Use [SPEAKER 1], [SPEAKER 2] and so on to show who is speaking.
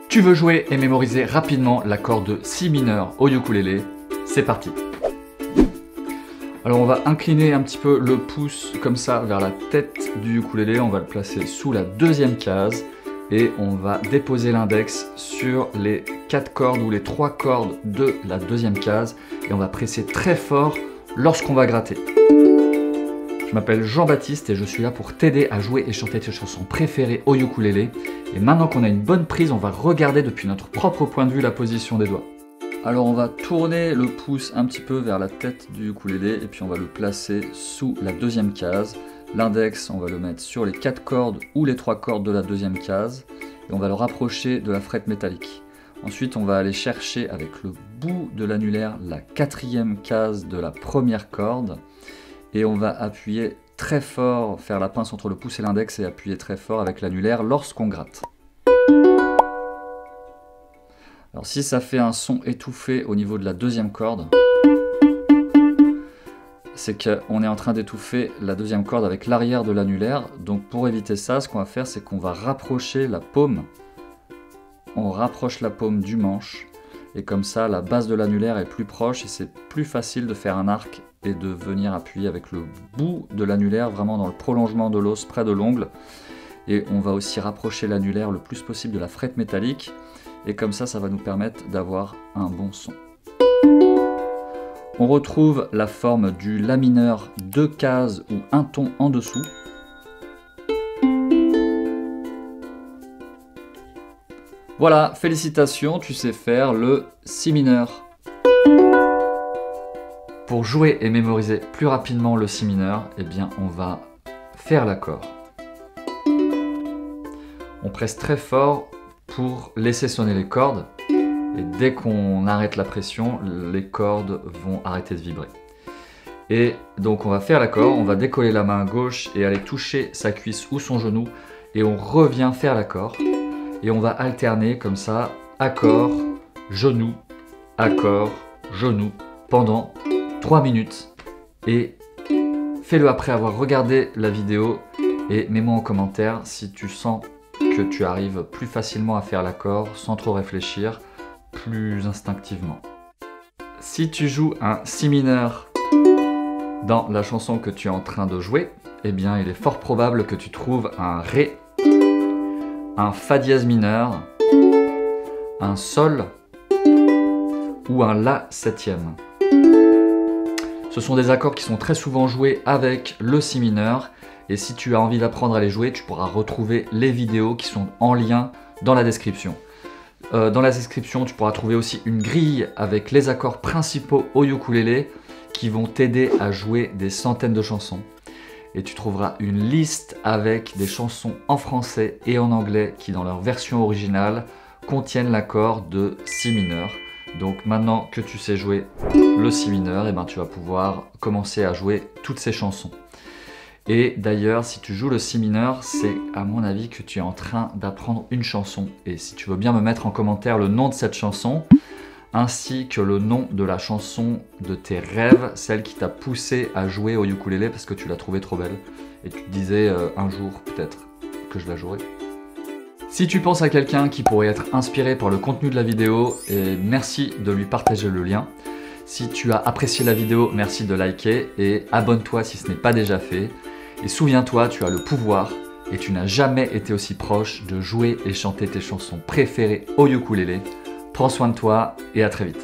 [SPEAKER 1] Tu veux jouer et mémoriser rapidement l'accord de si mineur au ukulélé? C'est parti! Alors on va incliner un petit peu le pouce comme ça vers la tête du ukulélé, on va le placer sous la deuxième case et on va déposer l'index sur les 4 cordes ou les 3 cordes de la deuxième case et on va presser très fort lorsqu'on va gratter. Je m'appelle Jean-Baptiste et je suis là pour t'aider à jouer et chanter tes chansons préférées au ukulélé. Et maintenant qu'on a une bonne prise, on va regarder depuis notre propre point de vue la position des doigts. Alors on va tourner le pouce un petit peu vers la tête du ukulélé et puis on va le placer sous la deuxième case. L'index, on va le mettre sur les 4 cordes ou les 3 cordes de la deuxième case et on va le rapprocher de la frette métallique. Ensuite, on va aller chercher avec le bout de l'annulaire la 4e case de la première corde et on va appuyer très fort, faire la pince entre le pouce et l'index et appuyer très fort avec l'annulaire lorsqu'on gratte. Alors si ça fait un son étouffé au niveau de la deuxième corde, c'est qu'on est en train d'étouffer la deuxième corde avec l'arrière de l'annulaire. Donc pour éviter ça, ce qu'on va faire, c'est qu'on va rapprocher la paume. On rapproche la paume du manche et comme ça la base de l'annulaire est plus proche et c'est plus facile de faire un arc et de venir appuyer avec le bout de l'annulaire vraiment dans le prolongement de l'os près de l'ongle. Et on va aussi rapprocher l'annulaire le plus possible de la frette métallique et comme ça, ça va nous permettre d'avoir un bon son. On retrouve la forme du La mineur 2 cases ou un ton en dessous. Voilà, félicitations, tu sais faire le Si mineur. Pour jouer et mémoriser plus rapidement le Si mineur, eh bien on va faire l'accord. On presse très fort pour laisser sonner les cordes et dès qu'on arrête la pression, les cordes vont arrêter de vibrer. Et donc on va faire l'accord, on va décoller la main gauche et aller toucher sa cuisse ou son genou et on revient faire l'accord et on va alterner comme ça, accord, genou, accord, genou pendant 3 minutes et fais-le après avoir regardé la vidéo et mets-moi en commentaire si tu sens que tu arrives plus facilement à faire l'accord sans trop réfléchir, plus instinctivement. Si tu joues un Si mineur dans la chanson que tu es en train de jouer, eh bien il est fort probable que tu trouves un Ré, un Fa dièse mineur, un Sol ou un La septième. Ce sont des accords qui sont très souvent joués avec le Si mineur et si tu as envie d'apprendre à les jouer, tu pourras retrouver les vidéos qui sont en lien dans la description. Dans la description, tu pourras trouver aussi une grille avec les accords principaux au ukulélé qui vont t'aider à jouer des centaines de chansons. Et tu trouveras une liste avec des chansons en français et en anglais qui, dans leur version originale, contiennent l'accord de Si mineur. Donc maintenant que tu sais jouer le Si mineur, eh ben, tu vas pouvoir commencer à jouer toutes ces chansons. Et d'ailleurs, si tu joues le Si mineur, c'est à mon avis que tu es en train d'apprendre une chanson. Et si tu veux bien me mettre en commentaire le nom de cette chanson, ainsi que le nom de la chanson de tes rêves, celle qui t'a poussé à jouer au ukulélé parce que tu l'as trouvée trop belle. Et tu te disais un jour peut-être que je la jouerai. Si tu penses à quelqu'un qui pourrait être inspiré par le contenu de la vidéo, merci de lui partager le lien. Si tu as apprécié la vidéo, merci de liker et abonne-toi si ce n'est pas déjà fait. Et souviens-toi, tu as le pouvoir et tu n'as jamais été aussi proche de jouer et chanter tes chansons préférées au ukulélé. Prends soin de toi et à très vite.